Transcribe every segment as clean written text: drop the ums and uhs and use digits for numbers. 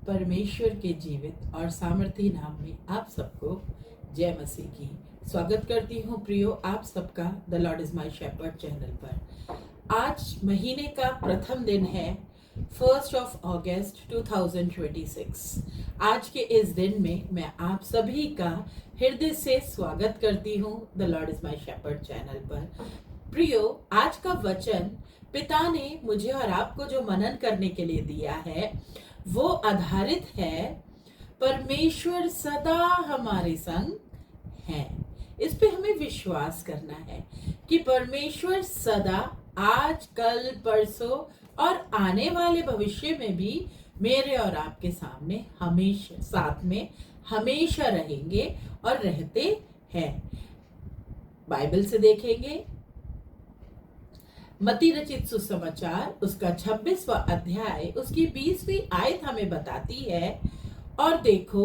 परमेश्वर के जीवित और सामर्थी नाम में आप सबको जय मसीह की स्वागत करती हूँ। प्रियो, आप सबका the Lord is my shepherd channel पर आज महीने का प्रथम दिन है 1 अगस्त 2026। आज के इस दिन में मैं आप सभी का हृदय से स्वागत करती हूँ the Lord is my shepherd channel पर। प्रियो, आज का वचन पिता ने मुझे और आपको जो मनन करने के लिए दिया है वो आधारित है परमेश्वर सदा हमारे संग है। इस पे हमें विश्वास करना है कि परमेश्वर सदा आज, कल, परसों और आने वाले भविष्य में भी मेरे और आपके सामने हमेशा साथ में हमेशा रहेंगे और रहते हैं। बाइबल से देखेंगे मत्ती रचित सुसमाचार उसका 26वां अध्याय उसकी 20वीं आयत हमें बताती है, और देखो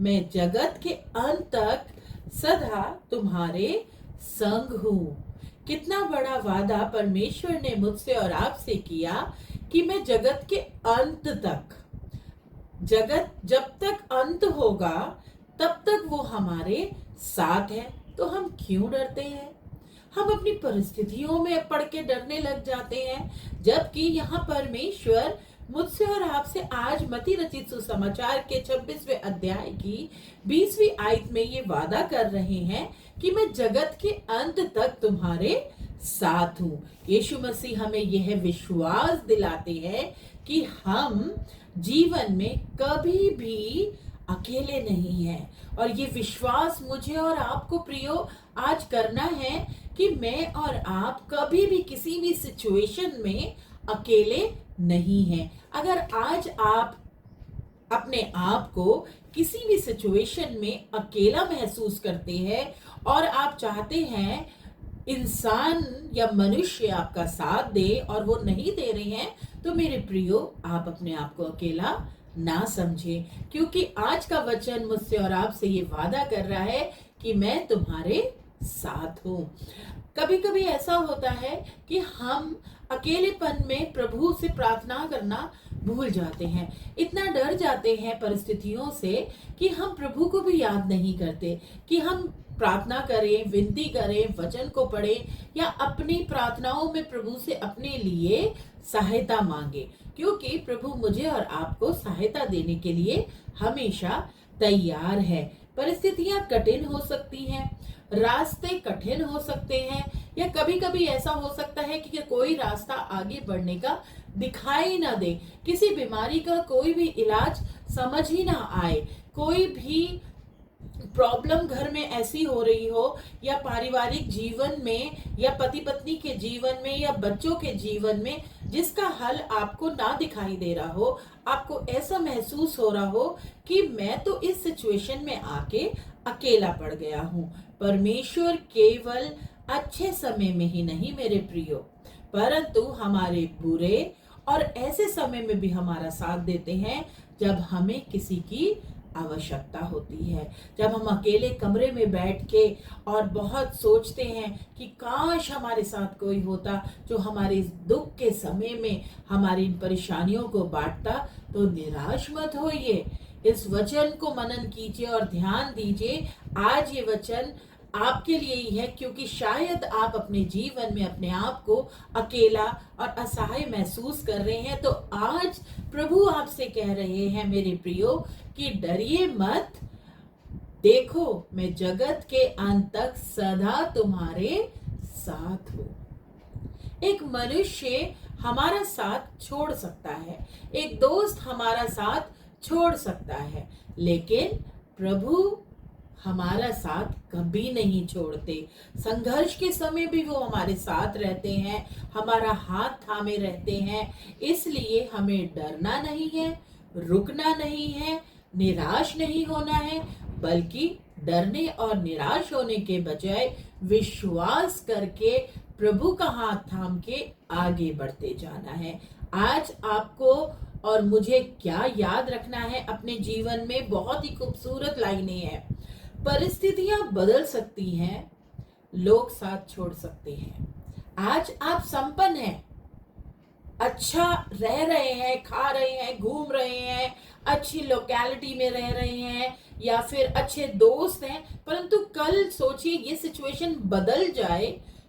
मैं जगत के अंत तक सदा तुम्हारे संग हूँ। कितना बड़ा वादा परमेश्वर ने मुझसे और आपसे किया कि मैं जगत के अंत तक, जगत जब तक अंत होगा तब तक वो हमारे साथ है। तो हम क्यों डरते हैं? हम अपनी परिस्थितियों में पड़ के डरने लग जाते हैं, जबकि यहाँ परमेश्वर मुझसे और आपसे आज मत्ती रचित सुसमाचार के 26वें अध्याय की 20वीं आयत में ये वादा कर रहे हैं कि मैं जगत के अंत तक तुम्हारे साथ हूँ। यीशु मसीह हमें यह विश्वास दिलाते हैं कि हम जीवन में कभी भी अकेले नहीं हैं, और ये विश्वास मुझे और आपको प्रियो आज करना है कि मैं और आप कभी भी किसी भी सिचुएशन में अकेले नहीं हैं। अगर आज आप अपने आप को किसी भी सिचुएशन में अकेला महसूस करते हैं और आप चाहते हैं इंसान या मनुष्य आपका साथ दे और वो नहीं दे रहे हैं, तो मेरे प्रियो आप अपने आप को अकेला ना समझें, क्योंकि आज का वचन मुझसे और आपसे ये वादा कर रहा है कि मैं तुम्हारे साथ हूँ। कभी कभी ऐसा होता है कि हम अकेलेपन में प्रभु से प्रार्थना करना भूल जाते हैं, इतना डर जाते हैं परिस्थितियों से कि हम प्रभु को भी याद नहीं करते कि हम प्रार्थना करें, विनती करें, वचन को पढ़ें या अपनी प्रार्थनाओं में प्रभु से अपने लिए सहायता मांगे, क्योंकि प्रभु मुझे और आपको सहायता देने के लिए हमेशा तैयार है। परिस्थितियां कठिन हो सकती हैं, रास्ते कठिन हो सकते हैं, या कभी कभी ऐसा हो सकता है कि कोई रास्ता आगे बढ़ने का दिखाई ना दे, किसी बीमारी का कोई भी इलाज समझ ही ना आए, कोई भी प्रॉब्लम घर में ऐसी हो रही हो, या पारिवारिक जीवन में या पति पत्नी के जीवन में या बच्चों के जीवन में जिसका हल आपको ना दिखाई दे रहा हो, आपको ऐसा महसूस हो रहा हो कि मैं तो इस सिचुएशन में आके अकेला पड़ गया हूँ। परमेश्वर केवल अच्छे समय में ही नहीं मेरे प्रियो, परंतु हमारे बुरे और ऐसे समय में भी हमारा साथ देते हैं जब हमें किसी की आवश्यकता होती है, जब हम अकेले कमरे में बैठ के और बहुत सोचते हैं कि काश हमारे साथ कोई होता जो हमारे इस दुख के समय में हमारी इन परेशानियों को बांटता। तो निराश मत होइए, इस वचन को मनन कीजिए और ध्यान दीजिए। आज ये वचन आपके लिए ही है, क्योंकि शायद आप अपने जीवन में अपने आप को अकेला और असहाय महसूस कर रहे हैं। तो आज प्रभु आपसे कह रहे हैं मेरे प्रियो कि डरिए मत, देखो मैं जगत के अंत तक सदा तुम्हारे साथ हूँ। एक मनुष्य हमारा साथ छोड़ सकता है, एक दोस्त हमारा साथ छोड़ सकता है, लेकिन प्रभु हमारा साथ कभी नहीं छोड़ते। संघर्ष के समय भी वो हमारे साथ रहते हैं, हमारा हाथ थामे रहते हैं। इसलिए हमें डरना नहीं है, रुकना नहीं है, निराश नहीं होना है, बल्कि डरने और निराश होने के बजाय विश्वास करके प्रभु का हाथ थाम के आगे बढ़ते जाना है। आज आपको और मुझे क्या याद रखना है अपने जीवन में? बहुत ही खूबसूरत लाइनें हैं। परिस्थितियां बदल सकती हैं, लोग साथ छोड़ सकते हैं। आज आप संपन्न हैं, अच्छा रह रहे हैं, खा रहे हैं, घूम रहे हैं, अच्छी लोकेलिटी में रह रहे हैं या फिर अच्छे दोस्त हैं, परंतु कल सोचिए ये सिचुएशन बदल जाए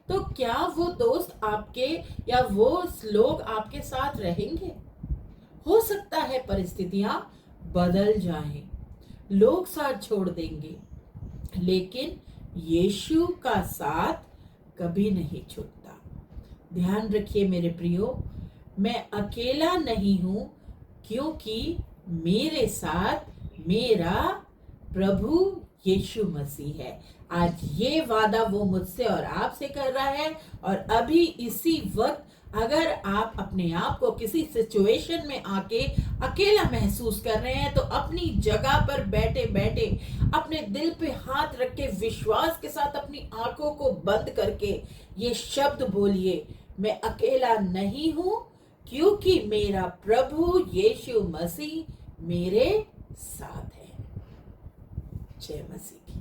तो क्या वो दोस्त आपके या वो लोग आपके साथ रहेंगे? हो सकता है परिस्थितियां बदल जाएं, लोग साथ छोड़ देंगे, लेकिन यीशु का साथ कभी नहीं छूटता। ध्यान रखिए मेरे प्रियो, मैं अकेला नहीं हूं, क्योंकि मेरे साथ मेरा प्रभु यीशु मसीह है। आज ये वादा वो मुझसे और आपसे कर रहा है। और अभी इसी वक्त अगर आप अपने आप को किसी सिचुएशन में आके अकेला महसूस कर रहे हैं, तो अपनी जगह पर बैठे बैठे अपने दिल पे हाथ रख के विश्वास के साथ अपनी आंखों को बंद करके ये शब्द बोलिए, मैं अकेला नहीं हूं, क्योंकि मेरा प्रभु यीशु मसीह मेरे साथ है। जय मसीह की।